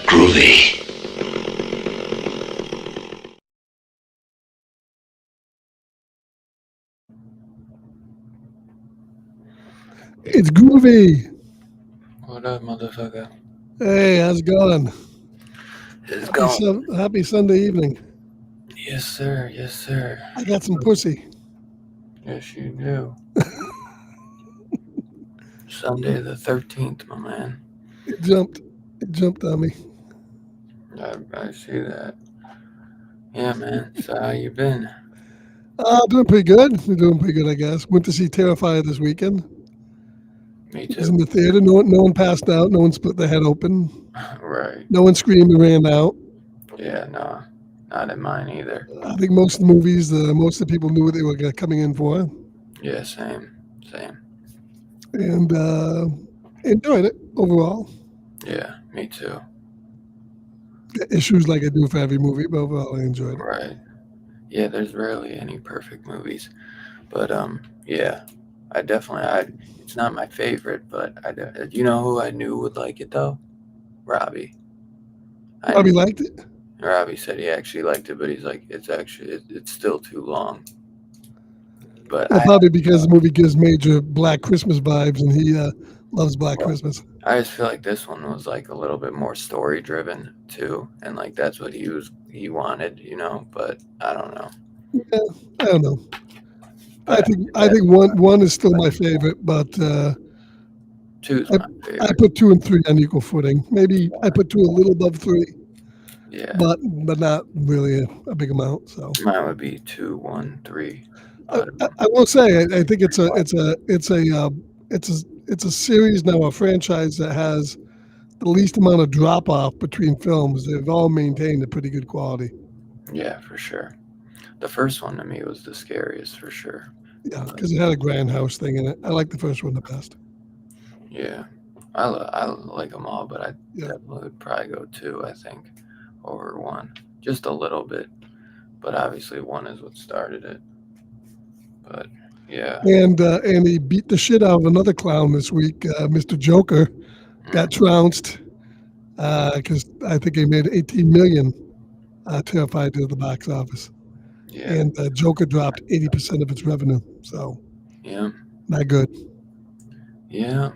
Groovy. It's Groovy. What up, motherfucker? Hey, how's it going? It's going. Happy Sunday evening. Yes, sir. Yes, sir. I got some pussy. Yes, you do. Sunday the 13th, my man. It jumped on me. I see that. Yeah, man. So how you been? Doing pretty good. Doing pretty good, I guess. Went to see Terrifier this weekend. Me It was in too. the theater. No one passed out. No one split their head open. Right. No one screamed and ran out. Yeah, no. Not in mine either. I think most of the movies, most of the people knew what they were coming in for. Yeah, same. And enjoyed it overall. Yeah, me too. Issues like I do for every movie, but overall I enjoyed it. Right. Yeah, there's rarely any perfect movies. But, yeah. It's not my favorite, but you know who I knew would like it, though? Robbie. Robbie liked it? Robbie said he actually liked it, but he's like, it's still too long. But probably because the movie gives major Black Christmas vibes, and he loves Black Christmas. I just feel like this one was like a little bit more story driven too, and like that's what he wanted, you know. But I don't know. Yeah, I don't know. I think one is still my favorite, but two's my favorite. I put 2 and 3 on equal footing. Maybe I put 2 a little above 3. Yeah, but not really a big amount. So mine would be 2, 1, 3. I will say I think it's a series now, a franchise that has the least amount of drop off between films. They've all maintained a pretty good quality. Yeah, for sure. The first one to me was the scariest for sure. Yeah, because it had a grindhouse thing in it. I like the first one the best. Yeah, I like them all, but I definitely would probably go 2, I think, over 1, just a little bit. But obviously 1 is what started it. But yeah. And he beat the shit out of another clown this week. Mr. Joker got trounced because I think he made $18 million. Terrified to the box office. Yeah. And Joker dropped 80% of its revenue. So yeah, not good. Yeah.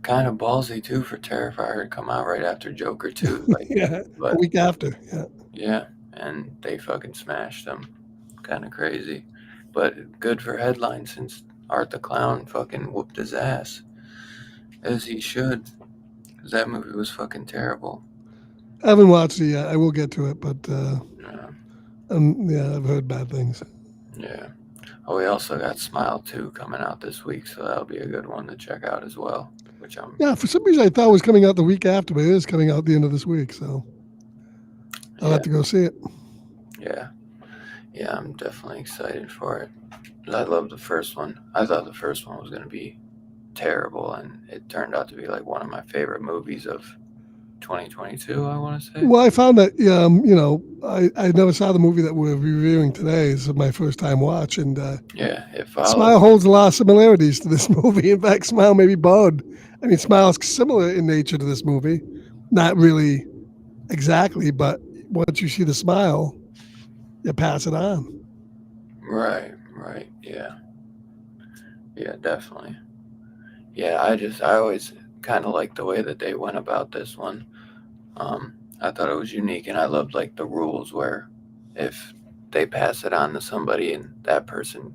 Kind of ballsy too for Terrifier to come out right after Joker too. Like, yeah, a week after. Yeah. Yeah, and they fucking smashed them. Kind of crazy, but good for headlines since Art the Clown fucking whooped his ass, as he should. Cause that movie was fucking terrible. I haven't watched it yet. I will get to it, but Yeah. I've heard bad things. Yeah. Oh, we also got Smile 2 coming out this week, so that'll be a good one to check out as well. Which I'm Yeah, for some reason I thought it was coming out the week after, but it is coming out the end of this week, so I'll yeah, have to go see it. yeah, I'm definitely excited for it. I love the first one. I thought the first one was gonna be terrible, and it turned out to be like one of my favorite movies of 2022. I want to say. Well, I found that I never saw the movie that we're reviewing today. This is my first time watch, and Yeah, it Smile follows. holds a lot of similarities to this movie. In fact, Smile maybe borrowed. I mean, Smile is similar in nature to this movie, not really exactly, but once you see the smile, you pass it on. Right, yeah, definitely. Yeah, I always kind of liked the way that they went about this one. I thought it was unique, and I loved like the rules where if they pass it on to somebody and that person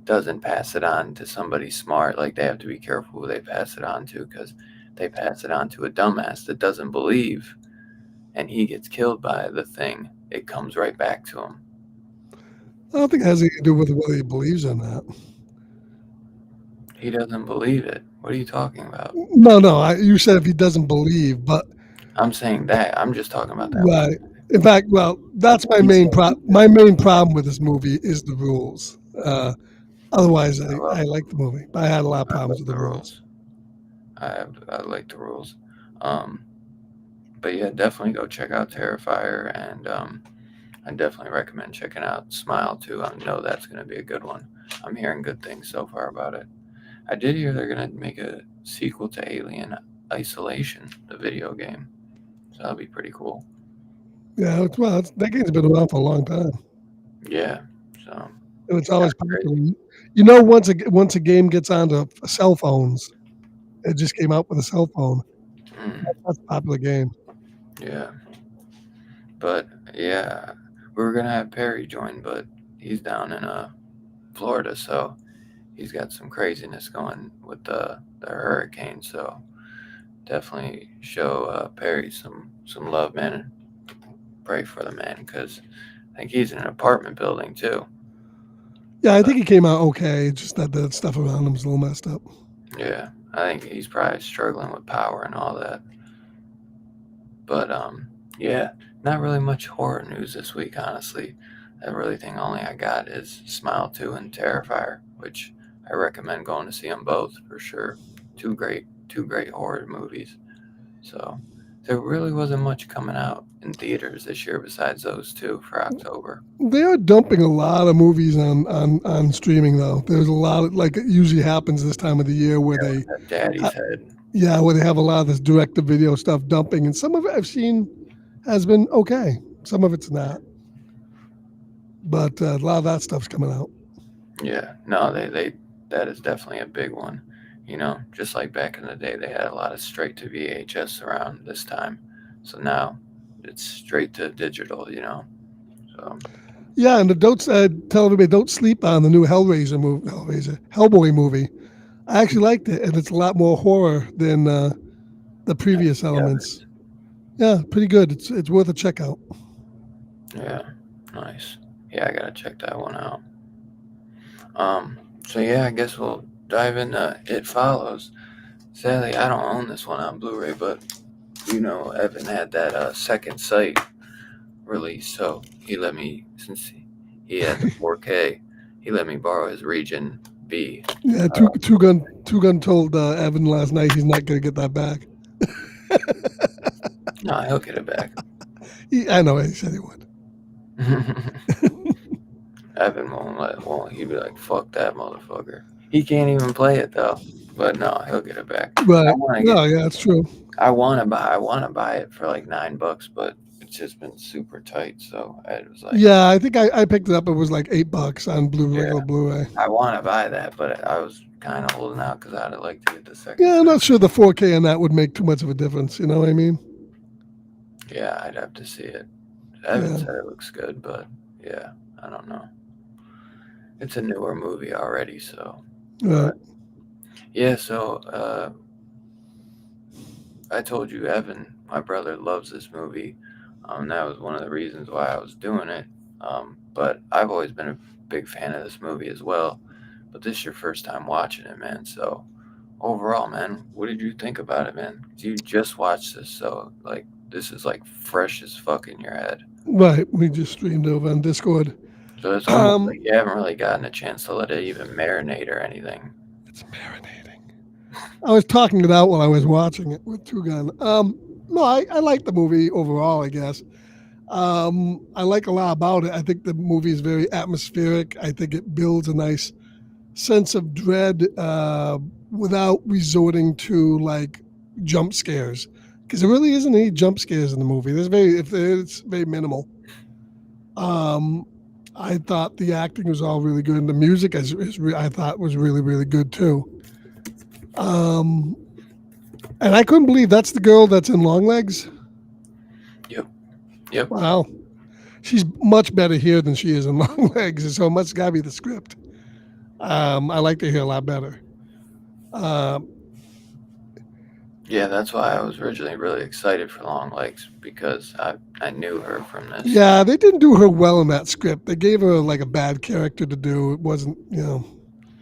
doesn't pass it on to somebody smart, like they have to be careful who they pass it on to, because they pass it on to a dumbass that doesn't believe, and he gets killed by the thing. It comes right back to him. I don't think it has anything to do with whether he believes in that. He doesn't believe it. What are you talking about? No. You said if he doesn't believe, but I'm saying that. I'm just talking about that one. right. In fact, well, that's my main my main problem with this movie is the rules. Otherwise, I love, I like the movie. But I had a lot of I problems love with the the rules. rules. I like the rules. Um, but yeah, definitely go check out Terrifier, and I definitely recommend checking out Smile too. I know that's going to be a good one. I'm hearing good things so far about it. I did hear they're going to make a sequel to Alien Isolation, the video game. So that'll be pretty cool. Yeah, that game's been around for a long time, Yeah. So and it's it's kind always of crazy. popular. Once a game gets onto cell phones, it just came out with a cell phone. Mm, That's a popular game. yeah. But yeah, we were going to have Perry join, but he's down in Florida, so he's got some craziness going with the hurricane. So definitely show Perry some love, man, and pray for the man, because I think he's in an apartment building too. Yeah, I But think it came out okay. Just that the stuff around him was a little messed up. yeah, I think he's probably struggling with power and all that. But yeah, not really much horror news this week, honestly. The really thing only I got is Smile 2 and Terrifier, which I recommend going to see them both for sure. Two great horror movies. So there really wasn't much coming out in theaters this year besides those two for October. They are dumping a lot of movies on streaming though. There's a lot of, like it usually happens this time of the year where Yeah, they with that Daddy's Head. where they have a lot of this direct to video stuff dumping, and some of it I've seen has been okay. Some of it's not, but a lot of that stuff's coming out. Yeah, no, they that is definitely a big one. Just like back in the day, they had a lot of straight to VHS around this time. So now it's straight to digital. So Yeah, and don't tell everybody don't sleep on the new Hellboy movie. I actually liked it, and it's a lot more horror than the previous yeah, elements. Yeah, pretty good. It's worth a check out. yeah, nice. Yeah, I gotta check that one out. Um, so yeah, I guess we'll dive into It Follows. Sadly, I don't own this one on Blu-ray, but Evan had that Second Sight release, so he let me, since he had the 4K, he let me borrow his Region B. Yeah, two gun told Evan last night he's not gonna get that back. No, he'll get it back. I know he said he would. Evan won't. He'd be like, "Fuck that motherfucker." He can't even play it though. But no, he'll get it back. Right? No, yeah, it's true. I want to buy it for like $9, but it's just been super tight. So I was like, Yeah, I think I picked it up. It was like $8 on yeah, regular Blu-ray. I want to buy that, but I was kind of holding out because I'd like to get the second. Yeah, I'm not sure the 4K on that would make too much of a difference. You know what I mean? Yeah, I'd have to see it. Evan said it looks good, but yeah, I don't know. It's a newer movie already, so. Right. Yeah, so I told you, Evan, my brother loves this movie. That was one of the reasons why I was doing it. But I've always been a big fan of this movie as well. But this is your first time watching it, man. So overall, man, what did you think about it, man? You just watched this, so like this is like fresh as fuck in your head. Right. We just streamed over on Discord. So it's almost Um, like you haven't really gotten a chance to let it even marinate or anything. it's marinating. I was talking it out while I was watching it with Two Gun. No, I like the movie overall, I guess. I like a lot about it. I think the movie is very atmospheric. I think it builds a nice sense of dread without resorting to like jump scares, because there really isn't any jump scares in the movie. It's very minimal. I thought the acting was all really good, and the music I thought was really really good too. Um, and I couldn't believe that's the girl that's in Longlegs. Yep. Yep. Wow, she's much better here than she is in Longlegs, so it must gotta be the script. I like to hear a lot better. Yeah, that's why I was originally really excited for Long Legs because I knew her from this. Yeah, they didn't do her well in that script. They gave her like a bad character to do. It wasn't,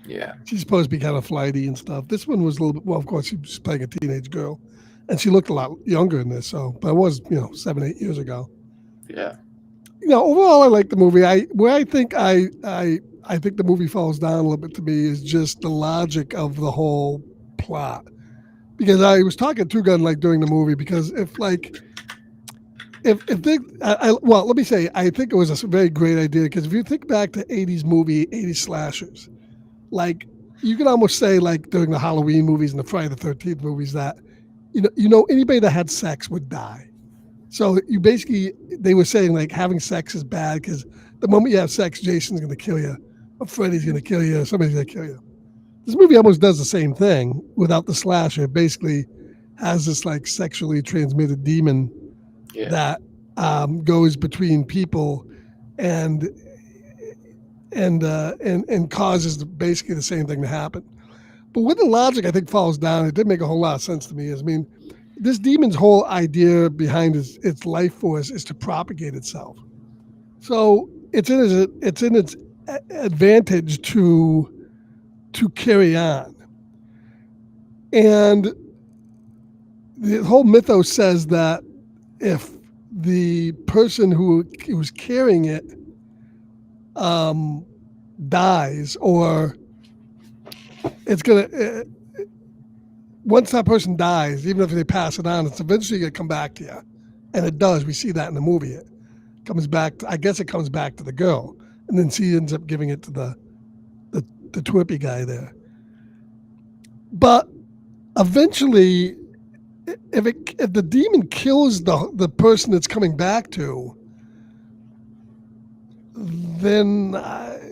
Yeah. she's supposed to be kind of flighty and stuff. This one was a little bit, well, of course, she was playing a teenage girl, and she looked a lot younger in this. So, but it was, 7, 8 years ago. Yeah. Overall, I like the movie. I think the movie falls down a little bit to me is just the logic of the whole plot. Because I was talking to Gun like during the movie, because if they, well, let me say, I think it was a very great idea, because if you think back to 80s slashers, like you could almost say like during the Halloween movies and the Friday the 13th movies that, anybody that had sex would die. So they were saying like having sex is bad because the moment you have sex, Jason's going to kill you, or Freddy's going to kill you, or somebody's going to kill you. This movie almost does the same thing without the slasher. It basically has this like sexually transmitted demon Yeah. that goes between people and causes basically the same thing to happen. But when the logic I think falls down, it didn't make a whole lot of sense to me. This demon's whole idea behind its life force is to propagate itself. So it's in its advantage to carry on. And the whole mythos says that if the person who was carrying it dies, or it's gonna once that person dies, even if they pass it on, it's eventually gonna come back to you, and it does. We see that in the movie. It comes back. I guess it comes back to the girl, and then she ends up giving it to the twerpy guy there. But eventually, if the demon kills the person it's coming back to, then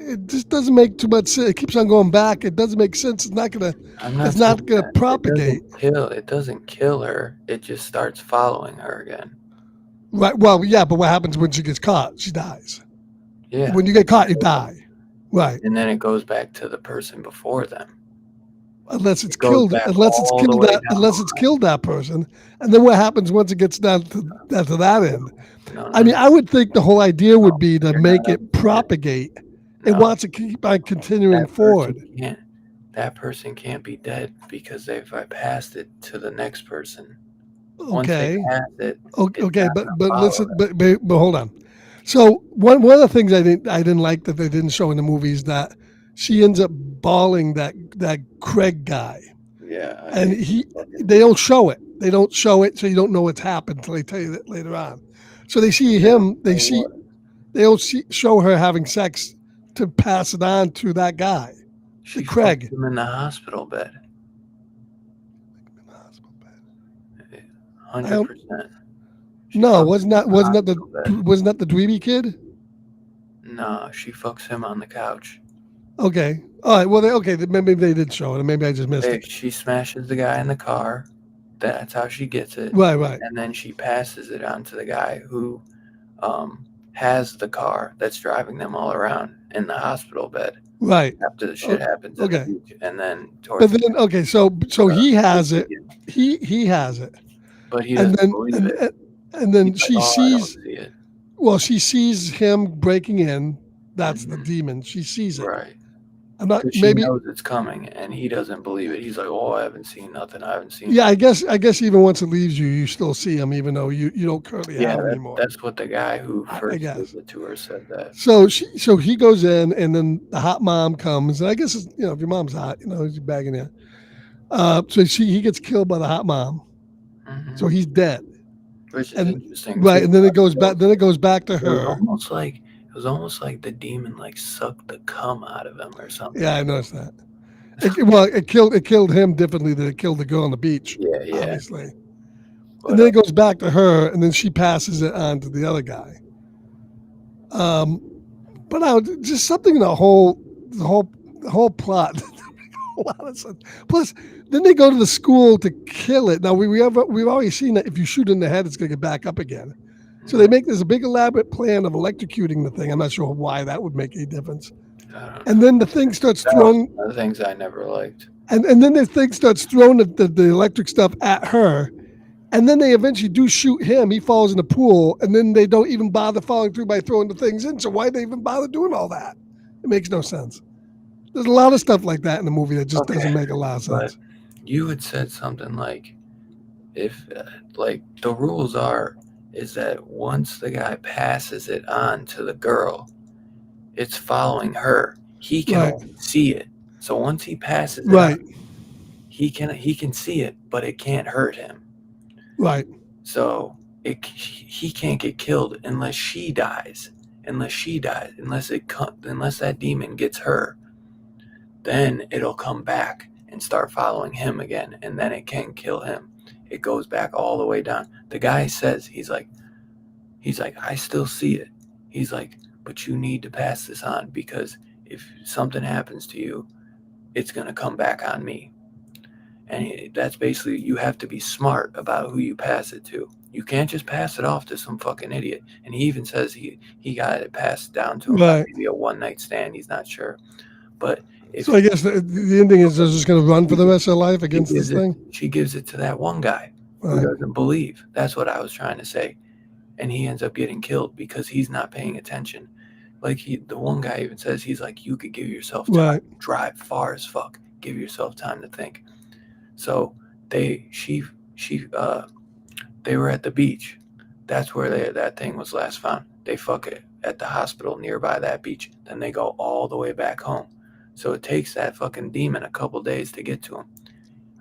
it just doesn't make too much sense. It keeps on going back. It doesn't make sense. It's not gonna propagate. It doesn't kill her. It just starts following her again. Right. Well, yeah, but what happens when she gets caught? She dies. Yeah. When you get caught, you die. Right. And then it goes back to the person before them. Unless it's It goes killed, back unless it's all killed the way that, down unless the it's line. killed that person, and then what happens once it gets down to that end? No, I mean, I would think the whole idea would be to You're make not it propagate. It no, wants to keep on continuing forward. That person can't be dead because they've passed it to the next person. Once they Okay. pass it, Okay, not but gonna listen, follow but hold on. So one of the things I didn't like that they didn't show in the movie is that she ends up balling that Craig guy, yeah. and they don't show it. They don't show it, so you don't know what's happened until they tell you that later on. So they see him. They don't show her having sex to pass it on to that guy. She Craig. fucked him in the hospital bed. 100%. No, wasn't that the dweeby kid? No, she fucks him on the couch. Okay. All right. Well, maybe they did show it, and maybe I just missed it. She smashes the guy in the car. That's how she gets it. Right. And then she passes it on to the guy who has the car that's driving them all around in the hospital bed. Right. After the shit happens. Okay. And then so he has it. He has it. But he doesn't believe it. And then He's she like, "Oh, I don't sees. see it." Well, she sees him breaking in. That's the demon. She sees it. Right. I'm not Because she maybe. knows it's coming, and he doesn't believe it. He's like, "Oh, I haven't seen nothing. I haven't seen." Yeah, I guess even once it leaves you, you still see him, even though you don't currently Yeah, have him anymore. that's what the guy who I first guess. gave it to her said that. So he goes in, and then the hot mom comes, and I guess it's, if your mom's hot, he's bagging you. So he gets killed by the hot mom, Hmm. so he's dead, Which is and interesting right, too. and then it goes back. Then it goes back to It was her. almost like the demon like sucked the cum out of him or something. Yeah, I noticed that. It killed him differently than it killed the girl on the beach, Yeah. obviously. But, And then it goes back to her, and then she passes it on to the other guy. But now just something in the whole plot. A lot of sense. Plus, then they go to the school to kill it. Now we've already seen that if you shoot in the head, it's going to get back up again. So they make this big elaborate plan of electrocuting the thing. I'm not sure why that would make any difference. And then the thing starts that throwing. was one of the things I never liked. And then the thing starts throwing the electric stuff at her. And then they eventually do shoot him. He falls in the pool. And then they don't even bother following through by throwing the things in. So why they even bother doing all that? It makes no sense. There's a lot of stuff like that in the movie that just doesn't make a lot of sense. But you had said something like, if like the rules is that once the guy passes it on to the girl, it's following her. He can only see it. So once he passes it on, he can see it, but it can't hurt him. Right. So he can't get killed unless she dies. Unless that demon gets her, then it'll come back and start following him again, and then it can kill him. It goes back all the way down. The guy says, he's like, I still see it. He's like, but you need to pass this on, because if something happens to you, it's going to come back on me. And that's basically, you have to be smart about who you pass it to. You can't just pass it off to some fucking idiot. And he even says he got it passed down to him by maybe a one-night stand. He's not sure. But so I guess the ending is they're just going to run for the rest of their life against this thing? She gives it to that one guy who doesn't believe. That's what I was trying to say. And he ends up getting killed because he's not paying attention. Like the one guy even says, he's like, you could give yourself time, drive far as fuck, give yourself time to think. So they were at the beach. That's where that thing was last found. They fuck it at the hospital nearby that beach. Then they go all the way back home. So it takes that fucking demon a couple days to get to him.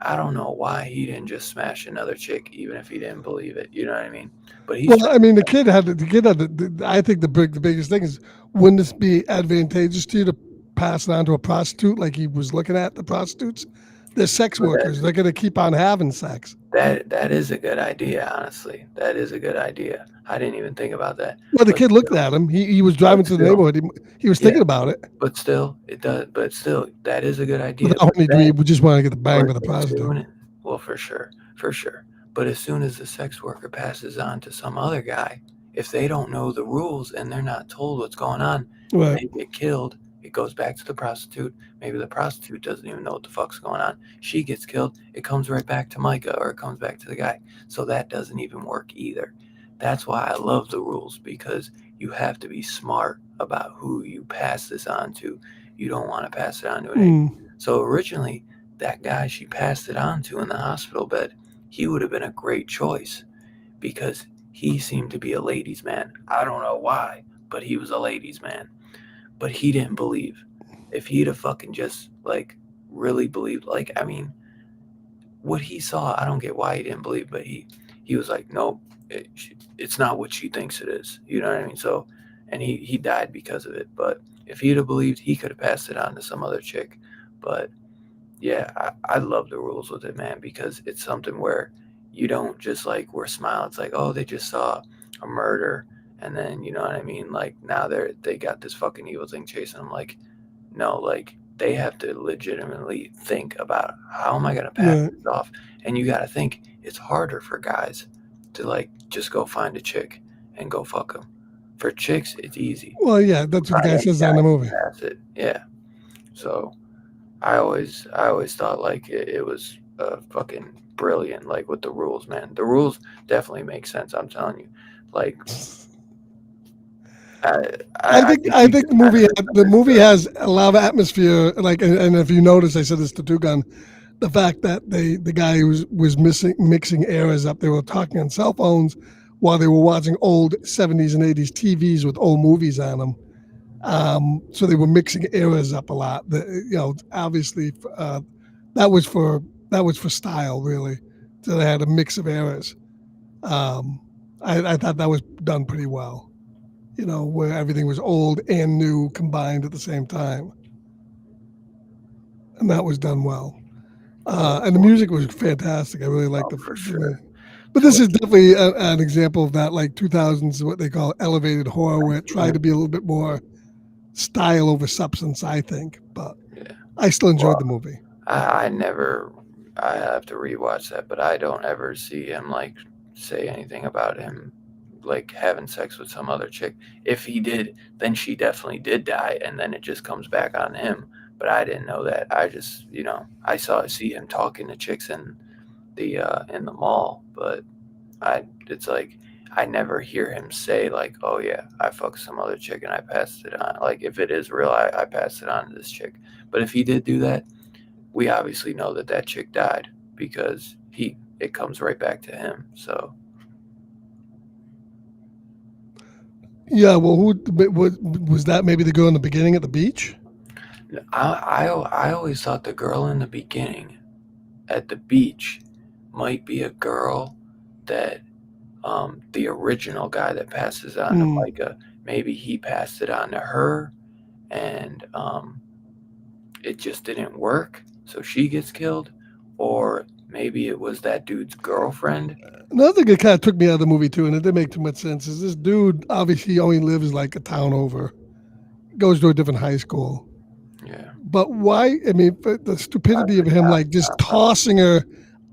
I don't know why he didn't just smash another chick, even if he didn't believe it. You know what I mean? But the kid had I think the biggest thing is, wouldn't this be advantageous to you to pass it on to a prostitute, like he was looking at the prostitutes? They're sex workers. They're going to keep on having sex. That is a good idea, honestly. That is a good idea. I didn't even think about that. Well, the kid looked at him. He was driving to the neighborhood. He was thinking about it. But still, that is a good idea. But only do we just want to get the bang with the prostitute. Well, for sure. But as soon as the sex worker passes on to some other guy, if they don't know the rules and they're not told what's going on, they get killed. It goes back to the prostitute. Maybe the prostitute doesn't even know what the fuck's going on. She gets killed. It comes right back to Micah, or it comes back to the guy. So that doesn't even work either. That's why I love the rules, because you have to be smart about who you pass this on to. You don't want to pass it on to an idiot. So originally, that guy she passed it on to in the hospital bed, he would have been a great choice, because he seemed to be a ladies' man. I don't know why, but he was a ladies' man. But he didn't believe. If he'd have fucking just, like, really believed, like, I mean, what he saw, I don't get why he didn't believe, but he was like, nope, it's not what she thinks it is. You know what I mean? So, and he died because of it. But if he'd have believed, he could have passed it on to some other chick. But yeah, I love the rules with it, man, because it's something where you don't just, like, we're smiling. It's like, oh, they just saw a murder, and then, you know what I mean? Like, now they got this fucking evil thing chasing them. Like, no, like, they have to legitimately think about, how am I going to pass this off? And you got to think, it's harder for guys to, like, just go find a chick and go fuck them. For chicks, it's easy. Well, yeah, that's what the guy says in the movie. Pass it, yeah. So I always thought, like, it was fucking brilliant, like, with the rules, man. The rules definitely make sense, I'm telling you. Like, I think the movie has a lot of atmosphere. Like, and if you notice, I said this to Two Gun, the fact that the guy was mixing eras up. They were talking on cell phones while they were watching old 70s and 80s TVs with old movies on them. So they were mixing eras up a lot. Obviously, that was for style, really. So they had a mix of eras. I thought that was done pretty well. Where everything was old and new combined at the same time, and that was done well. And the music was fantastic. I really liked for sure. But this is definitely an example of that, like 2000s, what they call elevated horror, where it tried to be a little bit more style over substance, I think. But I still enjoyed the movie. I have to rewatch that, but I don't ever see him like say anything about him like having sex with some other chick. If he did, then she definitely did die, and then it just comes back on him. But I didn't know that. I just, I see him talking to chicks in the mall, but it's like I never hear him say like, "Oh yeah, I fucked some other chick and I passed it on." Like if it is real, I passed it on to this chick. But if he did do that, we obviously know that chick died because it comes right back to him. So. Yeah, well, who was that? Maybe the girl in the beginning at the beach. I always thought the girl in the beginning at the beach might be a girl that the original guy that passes on to Micah, maybe he passed it on to her, and it just didn't work, so she gets killed, or maybe it was that dude's girlfriend. Another thing that kind of took me out of the movie too, and it didn't make too much sense, is this dude obviously only lives like a town over, goes to a different high school. Yeah. But why? I mean, the stupidity of him, like just tossing her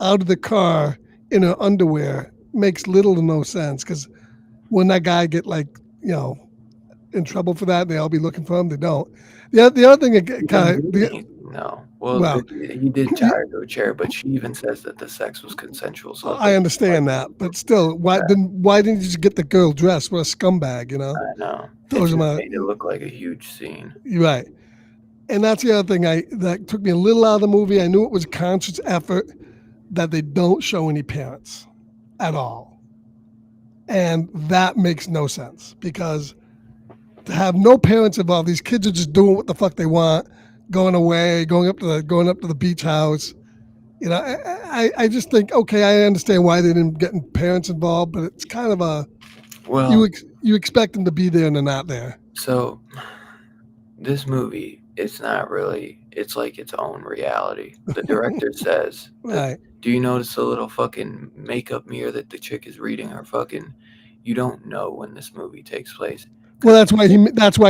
out of the car in her underwear, makes little to no sense. Because when that guy get in trouble for that, they all be looking for him. They don't. The other thing that kind of no. Well, he did tie her to a chair, but she even says that the sex was consensual. So I understand that, but still, why didn't you just get the girl dressed? What a scumbag, I know. Those it made it look like a huge scene. Right. And that's the other thing that took me a little out of the movie. I knew it was a conscious effort that they don't show any parents at all. And that makes no sense, because to have no parents involved, these kids are just doing what the fuck they want, going away, going up to the beach house. I just think, okay, I understand why they didn't get parents involved, but it's kind of you expect them to be there and they're not there. So this movie, it's not really, it's like its own reality. The director says, right. Do you notice the little fucking makeup mirror that the chick is reading her fucking? You don't know when this movie takes place. Well, that's why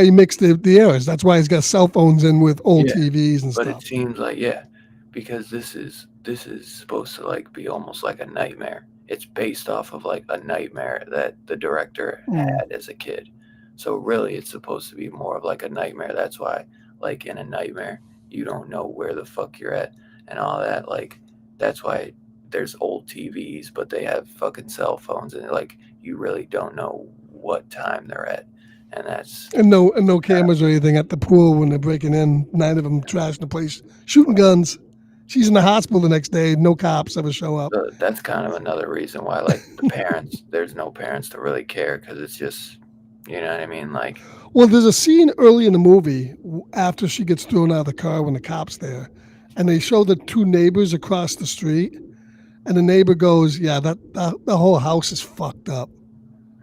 he mixed the eras. That's why he's got cell phones in with old TVs and stuff. But it seems like, because this is supposed to like be almost like a nightmare. It's based off of like a nightmare that the director had as a kid. So really, it's supposed to be more of like a nightmare. That's why, like in a nightmare, you don't know where the fuck you're at and all that. Like that's why there's old TVs, but they have fucking cell phones, and like you really don't know what time they're at. And no cameras or anything at the pool when they're breaking in. 9 of them trashing the place, shooting guns. She's in the hospital the next day. No cops ever show up. So that's kind of another reason why, like the parents, there's no parents to really care, because it's just, you know what I mean? Like, well, there's a scene early in the movie after she gets thrown out of the car when the cop's there, and they show the 2 neighbors across the street, and the neighbor goes, "Yeah, the whole house is fucked up."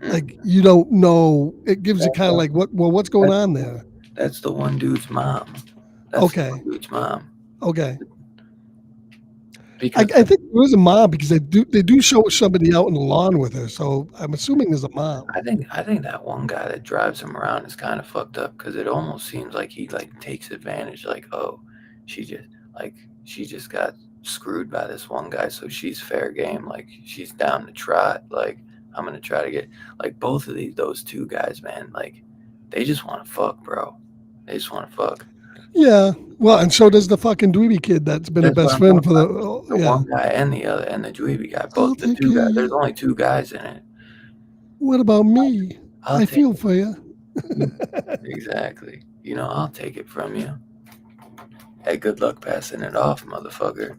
Like, you don't know. It gives you kind of like, what's going on there? That's the one dude's mom. Okay. The one dude's mom. Okay. I think there is a mom, because they do show somebody out in the lawn with her, so I'm assuming there's a mom. I think that one guy that drives him around is kind of fucked up, because it almost seems like he like takes advantage. Like, oh, she just got screwed by this one guy, so she's fair game. Like, she's down to try. Like, I'm gonna try to get, like, both of those 2 guys, man. Like, they just want to fuck, bro. They just want to fuck. Yeah, well, and so does the fucking dweeby kid that's been a best friend for the one guy and the other, and the dweeby guy. Both the 2 guys. There's only 2 guys in it. What about me? I feel for you. Exactly. I'll take it from you. Hey, good luck passing it off, motherfucker.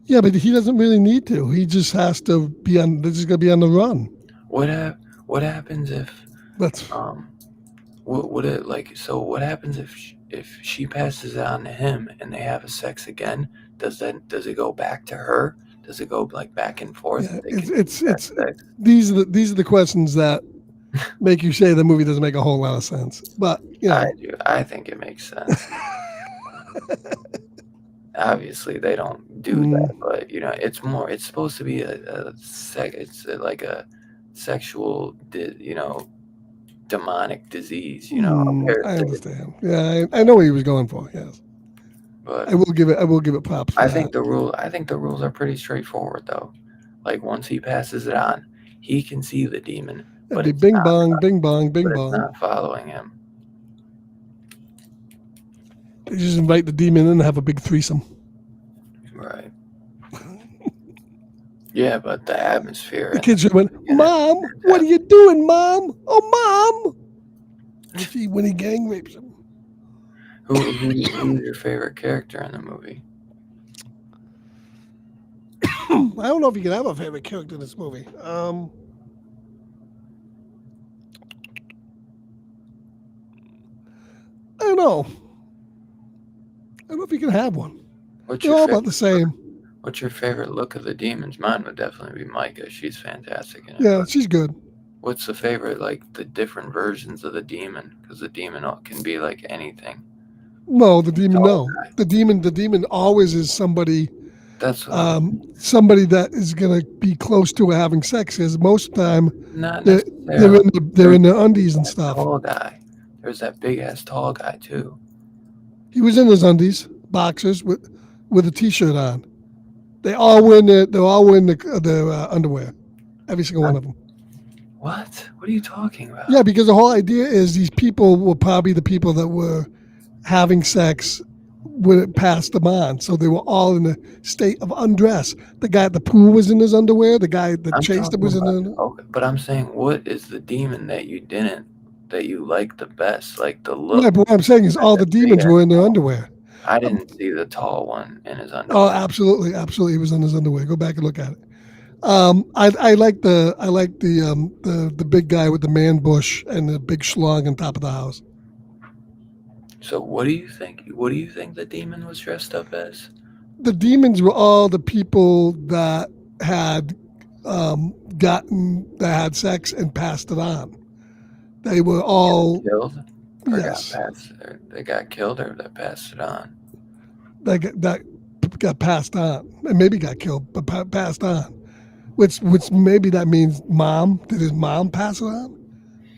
Yeah, but he doesn't really need to. He just has to be on. They're just gonna be on the run. What what happens if That's um what it like so what happens if she passes it on to him and they have a sex again? Does it go back to her? Does it go like back and forth? yeah. They It's continue it's to have it's sex? these are the questions that make you say the movie doesn't make a whole lot of sense. But I do. I think it makes sense. Obviously, they don't do that, mm, but it's supposed to be it's like a sexual, demonic disease, a I parasite. understand. Yeah, I know what he was going for. Yes, But I will give it props for that. I think the rules are pretty straightforward, though. Like once he passes it on, he can see the demon, It'd be bing bong, bing bong, bing but it's bong. not following him. They just invite the demon in and have a big threesome. Right. Yeah, but the atmosphere The and kids went, the "Mom, what are you doing, Mom? Oh, Mom!" When he gang rapes him. who's your favorite character in the movie? I don't know if you can have a favorite character in this movie. I don't know. I don't know if you can have one. What's They're your all about favorite? the same. What's your favorite look of the demons? Mine would definitely be Micah. She's fantastic in it. Yeah, But she's good. what's the favorite? Like the different versions of the demon, because the demon can be like anything. No, the demon. Tall No, guy. the demon always is somebody, That's what I'm. somebody that is gonna be close to having sex. Because most of the time, Not they're necessarily. they're in their undies and stuff. Tall guy. There's that big ass tall guy too. He was in his undies, boxers with a t-shirt on. They all were in they're all wearing their underwear. Every single one of them. What? What are you talking about? Yeah, because the whole idea is these people were probably the people that were having sex when it passed them on. So they were all in a state of undress. The guy at the pool was in his underwear. The guy that I'm chased him talking was in. about. Okay, but I'm saying, what is the demon that you didn't, that you liked the best? Like the look. Right, but what I'm saying is all the demons were in their underwear. I didn't see the tall one in his underwear. Oh, absolutely, absolutely, he was in his underwear. Go back and look at it. I like the big guy with the man bush and the big schlong on top of the house. So what do you think? What do you think the demon was dressed up as? The demons were all the people that had had sex and passed it on. They were all Killed? Or yes, got passed? Or they got killed or they passed it on? that got passed on and maybe got killed, but passed on. Which maybe that means mom. Did his mom pass it on?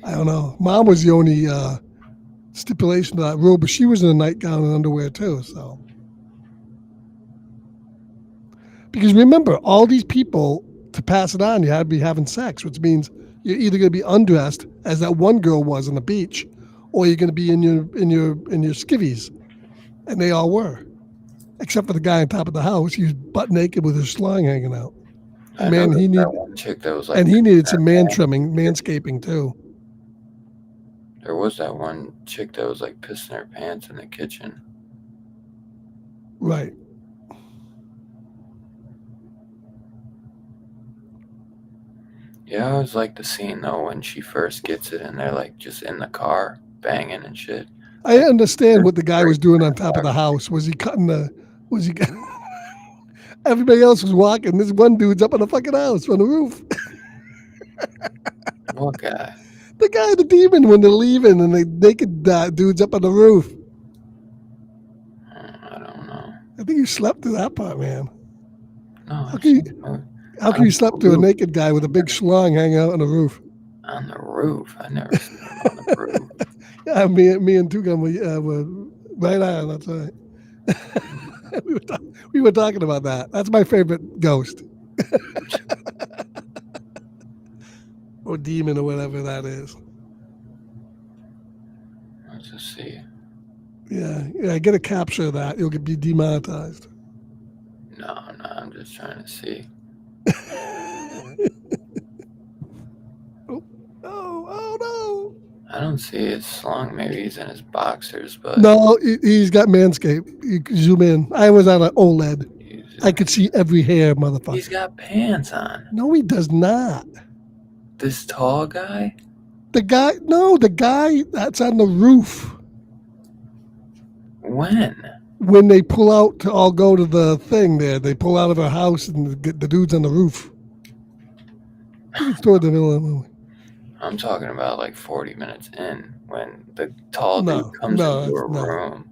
I don't know. Mom was the only stipulation to that rule, but she was in a nightgown and underwear too. So, because remember, all these people to pass it on, you had to be having sex, which means you're either going to be undressed, as that one girl was on the beach, or you're going to be in your skivvies, and they all were, except for the guy on top of the house. He was butt naked with his schlong hanging out. I Man, noticed he that need one chick that was like, and he needed some man trimming, manscaping too. there was that one chick that was like pissing her pants in the kitchen. Right. Yeah, I always like the scene though when she first gets it and they're like just in the car banging and shit. I understand what the guy was doing on top of the house. Was he cutting the? Was he? Everybody else was walking. This one dude's up on the fucking house on the roof. What guy? The guy, the demon, when they're leaving and the naked dude's up on the roof. I don't know. I think you slept through that part, man. No, How can you slept through a naked guy with a big schlong hanging out on the roof? on the roof? I never seen him on the roof. Yeah, me and Tugan were right on. That's right. we were talking about that. That's my favorite ghost. Or demon or whatever that is. Let's just see. Yeah, get a capture of that. You'll be demonetized. No, I'm just trying to see. Oh no. I don't see it slung. Maybe he's in his boxers, but No, he's got Manscaped. You can zoom in. I was on an OLED. I could see every hair, he's motherfucker. got pants on. No, he does not. This tall guy? The guy that's on the roof When? when they pull out to all go to the thing there. They pull out of her house and get the dude's on the roof. It's toward the middle of the movie. I'm talking about like 40 minutes in when the tall No, dude comes no, into her no. room.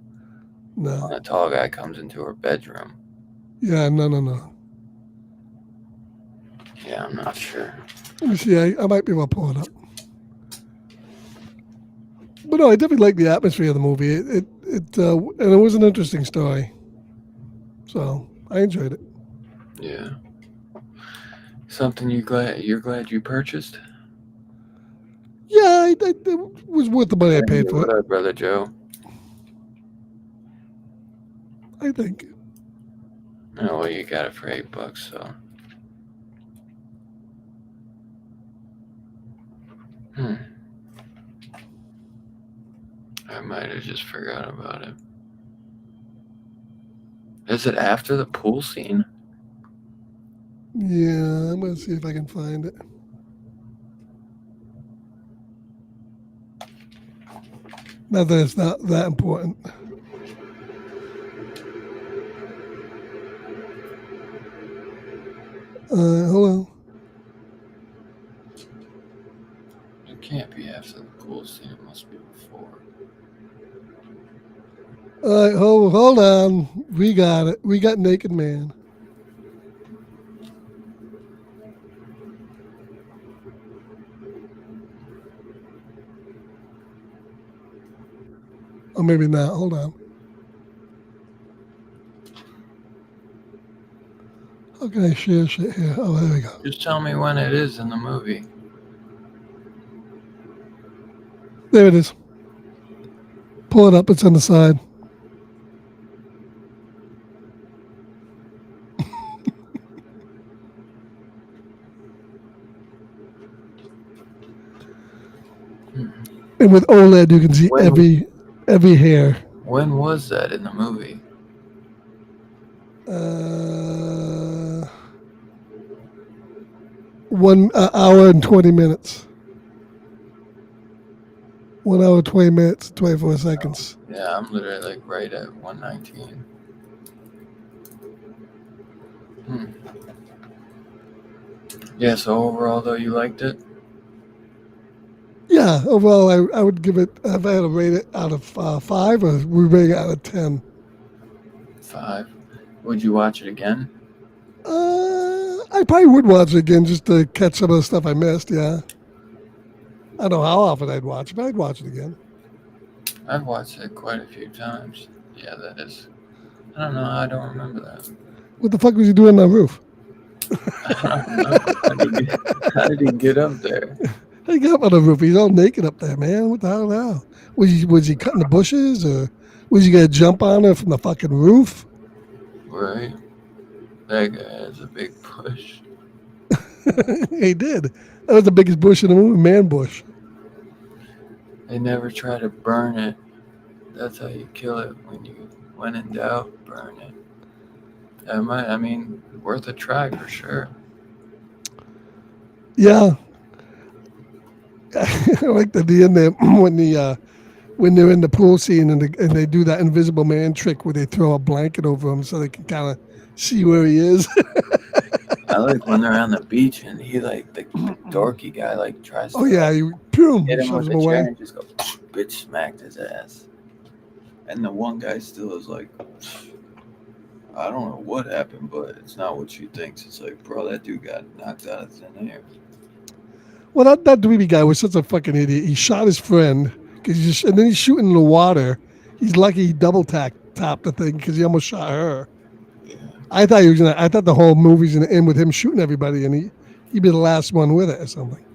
No. The tall guy comes into her bedroom. Yeah, no. Yeah, I'm not sure. Let me see. I might be able to pull it up. But no, I definitely like the atmosphere of the movie. And it was an interesting story. So I enjoyed it. Yeah. Something you're glad you purchased? Yeah, it was worth the money I paid for What it. up, Brother Joe? I think. Oh, well, you got it for $8, so. I might have just forgot about it. Is it after the pool scene? Yeah, I'm gonna see if I can find it. Not that it's not that important. Hold on. It can't be after the pool scene. It must be before. All right, hold on. We got it. We got Naked Man. Or maybe not. Hold on. How can I share shit here? Oh, there we go. Just tell me when it is in the movie. There it is. Pull it up. It's on the side. And with OLED, you can see every hair. When was that in the movie? 1 hour and 20 minutes. 1 hour, 20 minutes, 24 seconds. Yeah, I'm literally like right at 119. Yeah, so overall, though, you liked it? Yeah, overall, I would give it, if I had to rate it out of 5, or we rate it out of 10. 5. Would you watch it again? I probably would watch it again just to catch some of the stuff I missed, yeah. I don't know how often I'd watch it, but I'd watch it again. I've watched it quite a few times. Yeah, that is. I don't know. I don't remember that. What the fuck was he doing on the roof? I don't know. How did he get up there? How he got up on the roof? He's all naked up there, man. What the hell now? Was he cutting the bushes, or was he gonna jump on her from the fucking roof? Right. That guy has a big bush. He did. That was the biggest bush in the movie, man bush. They never try to burn it. That's how you kill it. When in doubt, burn it. I mean, worth a try for sure. Yeah. I like at the end there when they're in the pool scene and they do that Invisible Man trick where they throw a blanket over him so they can kind of see where he is. I like when they're on the beach and he the dorky guy tries to Oh yeah, he hit him shoves with him the chair away. and just go bitch smacked his ass. And the one guy still is like, I don't know what happened, but it's not what she thinks. It's like, bro, that dude got knocked out of thin air. Well, that dweeby guy was such a fucking idiot. He shot his friend and then he's shooting in the water. He's lucky he double topped the thing because he almost shot her. Yeah. I thought the whole movie's gonna end with him shooting everybody and he'd be the last one with it or something.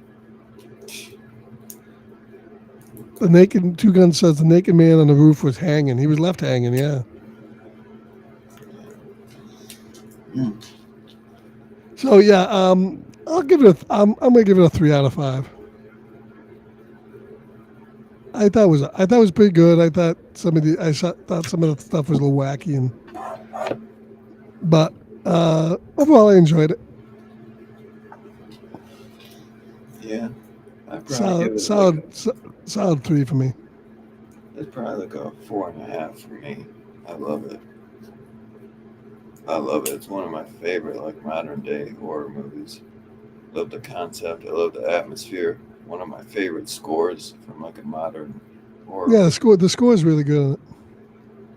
Two Guns says the naked man on the roof was hanging. He was left hanging, yeah. So yeah, I'll give it I'm gonna give it a 3 out of 5. I thought it was pretty good. I thought thought some of the stuff was a little wacky, but overall I enjoyed it. Yeah, I'd probably give Solid, it solid 3 for me. it's probably like a 4.5 for me. I love it. I love it. It's one of my favorite like modern day horror movies. Love the concept. I love the atmosphere. One of my favorite scores from like a modern horror. Yeah, the score is really good on it.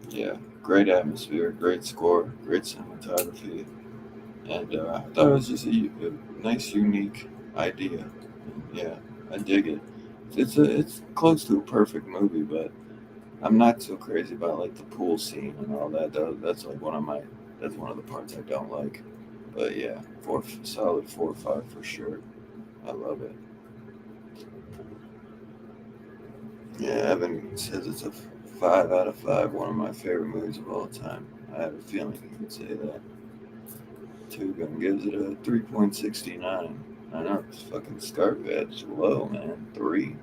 Yeah, great atmosphere, great score, great cinematography, and I thought it was just a nice, unique idea. And yeah, I dig it. It's close to a perfect movie, but I'm not so crazy about like the pool scene and all that. That's like that's one of the parts I don't like. But yeah, solid 4 or 5 for sure. I love it. Yeah, Evan says it's a 5 out of 5, one of my favorite movies of all time. I have a feeling he would say that. Two Gun gives it a 3.69. I know it's fucking Scarface low, man. 3.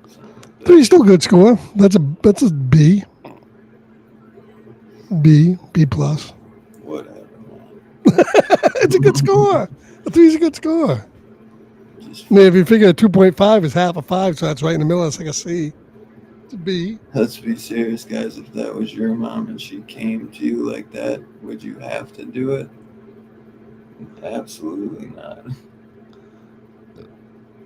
So, 3 is still a good score. That's a B. B plus. whatever, man. It's a good score. A 3 is a good score. Just I mean, if you figure a 2.5 is half a 5, so that's right in the middle. That's like a C. It's a B. let's be serious, guys. If that was your mom and she came to you like that, would you have to do it? Absolutely not.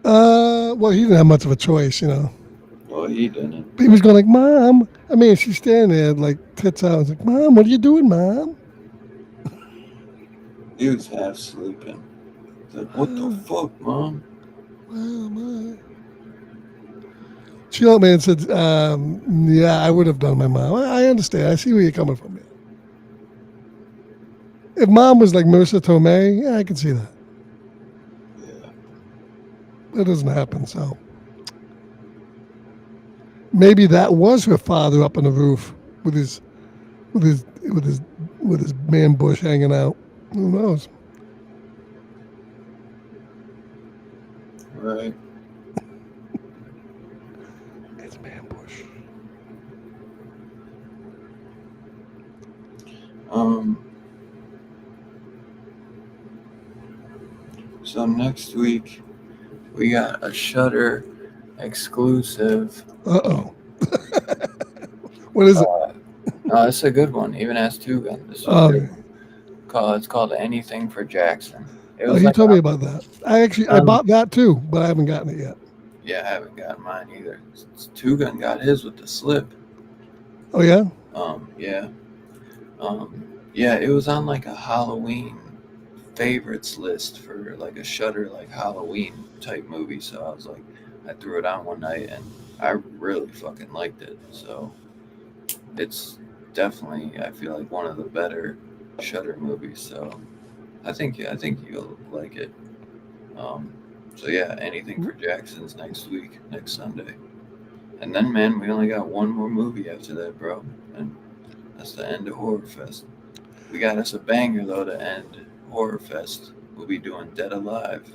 Well, he didn't have much of a choice, Well, he didn't. He was going like, Mom. I mean, she's standing there like tits out. I was like, Mom, what are you doing, Mom? He was half sleeping. He's like, what the fuck, Mom? Mom. She looked at me and said, yeah, I would have done my mom. I understand. I see where you're coming from. If Mom was like Marissa Tomei, yeah, I can see that. Yeah. That doesn't happen, so. Maybe that was her father up on the roof with his man bush hanging out. Who knows? Right. It's man bush. So next week we got a Shudder exclusive. Uh-oh. What is it? No, it's a good one. Even has Two Gun. This Oh, is it's called Anything for Jackson. It oh, was he like told me about that. I bought that too, but I haven't gotten it yet. Yeah, I haven't gotten mine either. Two Gun got his with the slip. Oh, yeah? Yeah. Yeah, it was on like a Halloween favorites list for like a Shudder like Halloween type movie. So I was like, I threw it on one night and I really fucking liked it. So it's definitely, I feel like, one of the better Shudder movies. So I think you'll like it. So yeah, Anything for Jackson's next week, next Sunday. And then, man, we only got one more movie after that, bro. And that's the end of Horror Fest. We got us a banger, though, to end Horror Fest. We'll be doing Dead Alive.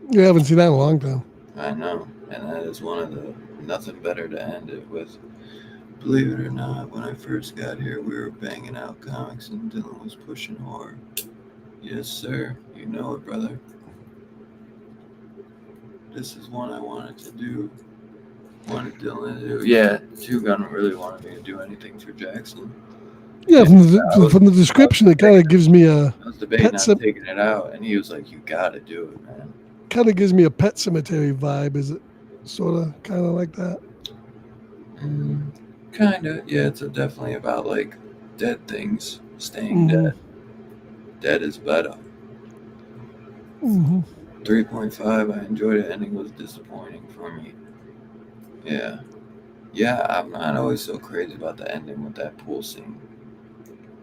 You haven't seen that in a long time. I know. And that is one of the, nothing better to end it with. Believe it or not, when I first got here, we were banging out comics and Dylan was pushing horror. Yes, sir. You know it, brother. This is one I wanted to do. Wanted Dylan to do. Yeah, Two Gun really wanted me to do Anything for Jackson. Yeah, from the description, it kind of gives me a I was debating on taking it out, and he was like, "You got to do it, man." Kind of gives me a Pet Cemetery vibe. Is it sort of kind of like that? Kind of. Yeah, it's definitely about like dead things staying dead. Dead is better. 3.5. I enjoyed it. Ending was disappointing for me. Yeah. Yeah, I'm not always so crazy about the ending with that pool scene.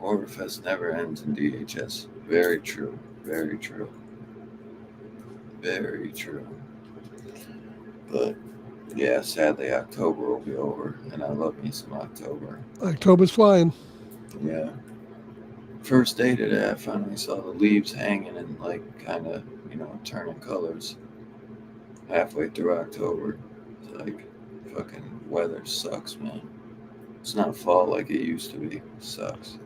Horror Fest never ends in DHS. Very true. Very true. Very true. But yeah, sadly October will be over, and I love me some October. October's flying. Yeah. First day today, I finally saw the leaves hanging and like kind of, turning colors. Halfway through October, it's like fucking weather sucks, man. It's not fall like it used to be. It sucks.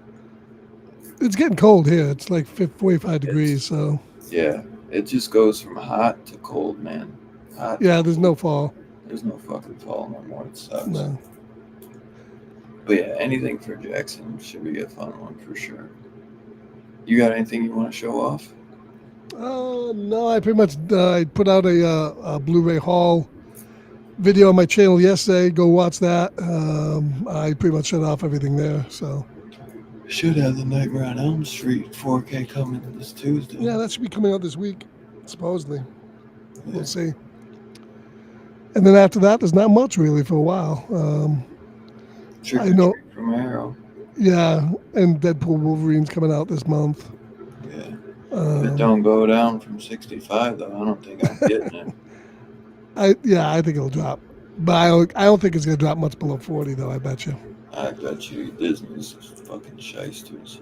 It's getting cold here. It's like 45 degrees. So Yeah, it just goes from hot to cold, man. Hot. yeah, there's no fall. There's no fucking fall no more. It sucks. No. But yeah, anything for Jackson should be a fun one for sure. You got anything you want to show off? No, I pretty much I put out a Blu-ray haul video on my channel yesterday. Go watch that. I pretty much shut off everything there. So Should have the Nightmare on Elm Street 4K coming this Tuesday. yeah, that should be coming out this week, supposedly. Yeah. We'll see. And then after that, there's not much really for a while. Trick I or know. Treat from Arrow. Yeah, and Deadpool Wolverine's coming out this month. Yeah. If it don't go down from 65, though, I don't think I'm getting it. I think it'll drop, but I don't think it's gonna drop much below 40 though. I bet you. I bet you Disney's fucking shysters.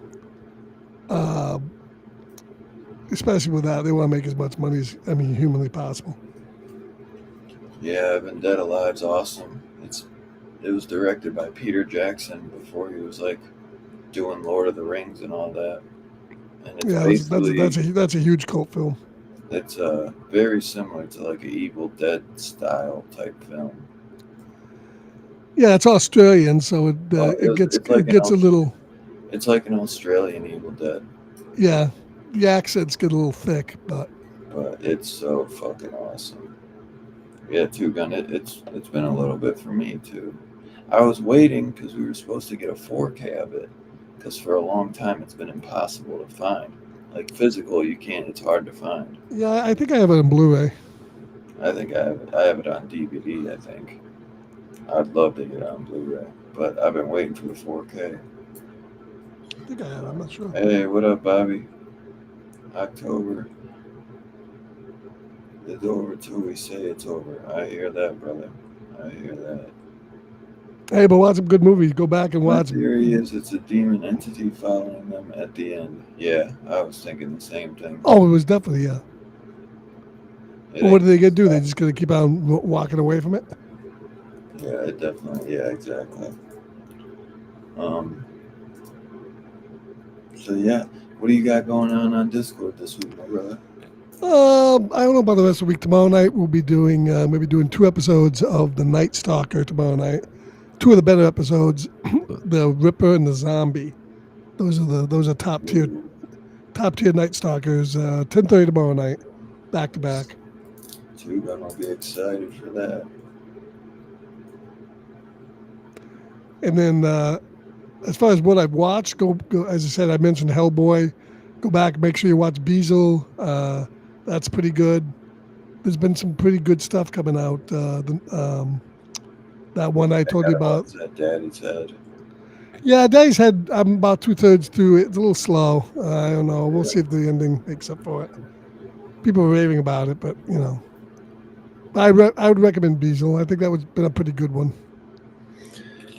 Especially with that, they want to make as much money as humanly possible. Yeah, Dead Alive's awesome. It was directed by Peter Jackson before he was like doing Lord of the Rings and all that. And it's Yeah, basically that's a huge cult film. it's very similar to like an Evil Dead style type film. Yeah, it's Australian, so it it's like it gets a little. It's like an Australian Evil Dead, Yeah, the accents get a little thick, but but it's so fucking awesome. Yeah, Two Gun. It's been a little bit for me too. I was waiting because we were supposed to get a 4K of it, because for a long time it's been impossible to find. Like physical, you can't. It's hard to find. yeah, I think I have it on Blu-ray. I think I have it on DVD. I think I'd love to get it on Blu-ray, but I've been waiting for the 4K. I think I have. I'm not sure. Hey, what up, Bobby? October is over till we say it's over. I hear that, brother. I hear that. Hey, but watch some good movies. Go back and My watch. theory is it's a demon entity following them at the end. Yeah, I was thinking the same thing. Oh, it was definitely yeah. It Well, what are ain't- they gonna do? They just gonna keep on walking away from it? Yeah, it definitely. Yeah, exactly. So yeah, what do you got going on Discord this week, my brother? I don't know about the rest of the week. Tomorrow night we'll be doing maybe doing 2 episodes of The Night Stalker tomorrow night. 2 of the better episodes, the Ripper and the Zombie. Those are top tier Night Stalkers. 10:30 tomorrow night, back to back. Two gonna be excited for that. And then as far as what I've watched, go as I said, I mentioned Hellboy. Go back and make sure you watch Beazle. That's pretty good. There's been some pretty good stuff coming out. That one I told you about. What's that Daddy's Head? Yeah, Daddy's Head, I'm about 2/3 through it. It's a little slow. I don't know. We'll see if the ending makes up for it. People are raving about it, but, you know. I would recommend Beazle. I think that would been a pretty good one.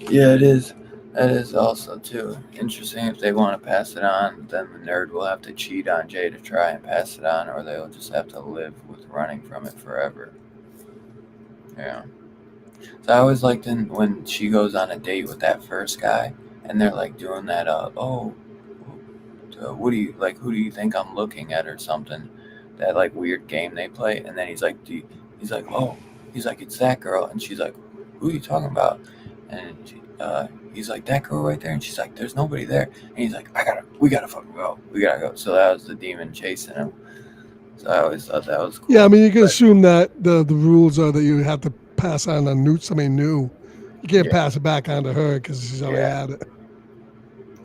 Yeah, it is. That is also, too, interesting. If they want to pass it on, then the nerd will have to cheat on Jay to try and pass it on, or they'll just have to live with running from it forever. Yeah. So I always liked when she goes on a date with that first guy, and they're like doing that, what do you, like, who do you think I'm looking at or something? That, like, weird game they play. And then he's like, it's that girl. And she's like, who are you talking about? And he's like, that girl right there. And she's like, there's nobody there. And he's like, we gotta fucking go. We gotta go. So that was the demon chasing him. So I always thought that was cool. Yeah, I mean, you can assume that the rules are that you have to pass on somebody new. You can't pass it back on to her because she's already had it.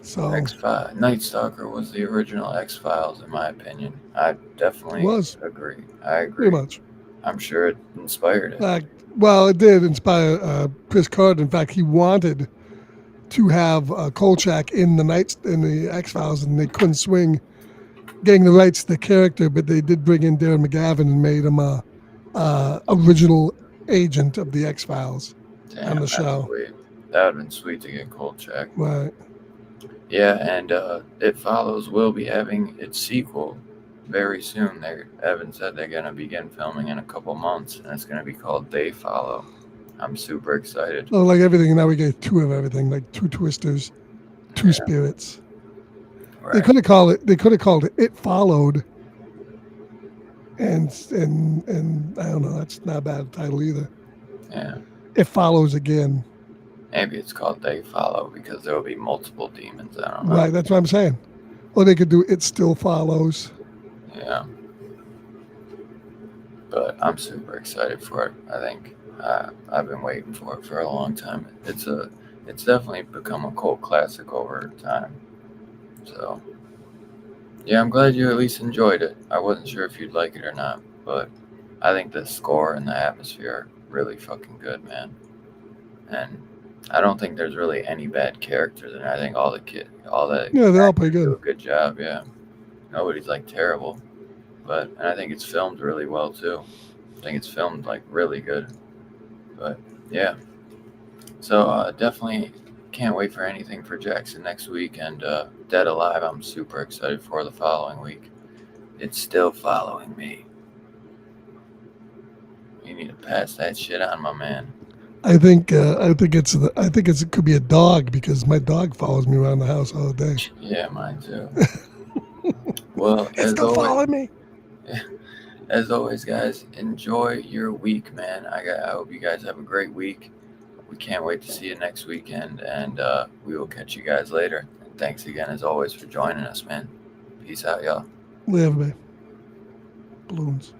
So X-Files. Night Stalker was the original X-Files, in my opinion. I definitely agree. I agree. pretty much. I'm sure it inspired it. Well, it did inspire Chris Carter. In fact, he wanted to have Kolchak in the X-Files, and they couldn't swing getting the rights to the character, but they did bring in Darren McGavin and made him a original agent of the X-Files on the show. Sweet. That would have been sweet to get Kolchak. Right. Yeah, and It Follows will be having its sequel very soon. Evan said they're going to begin filming in a couple months, and it's going to be called They Follow. I'm super excited. Oh, like everything. Now we get 2 of everything, like 2 twisters, 2 Yeah. spirits. Right. They could have called it. They could have called it "It Followed," and I don't know. That's not a bad title either. Yeah. It follows again. Maybe it's called They Follow because there will be multiple demons. I don't know. Right. That's what I'm saying. Or they could do "It Still Follows." Yeah. But I'm super excited for it. I think I've been waiting for it for a long time. It's definitely become a cult classic over time. So yeah, I'm glad you at least enjoyed it. I wasn't sure if you'd like it or not, but I think the score and the atmosphere are really fucking good, man. And I don't think there's really any bad characters, and I think all the Yeah, they're all pretty do good. a good job. Yeah, nobody's like terrible, and I think it's filmed really well too. I think it's filmed like really good. But yeah, so definitely can't wait for anything for Jackson next week, and Dead Alive I'm super excited for the following week. It's still following me. You need to pass that shit on, my man. I think it could be a dog because my dog follows me around the house all day. Yeah, mine too. Well, It's still following me. as always, guys, enjoy your week, man. I hope you guys have a great week. We can't wait to see you next weekend, and we will catch you guys later. And thanks again, as always, for joining us, man. Peace out, y'all. Live, man. Balloons.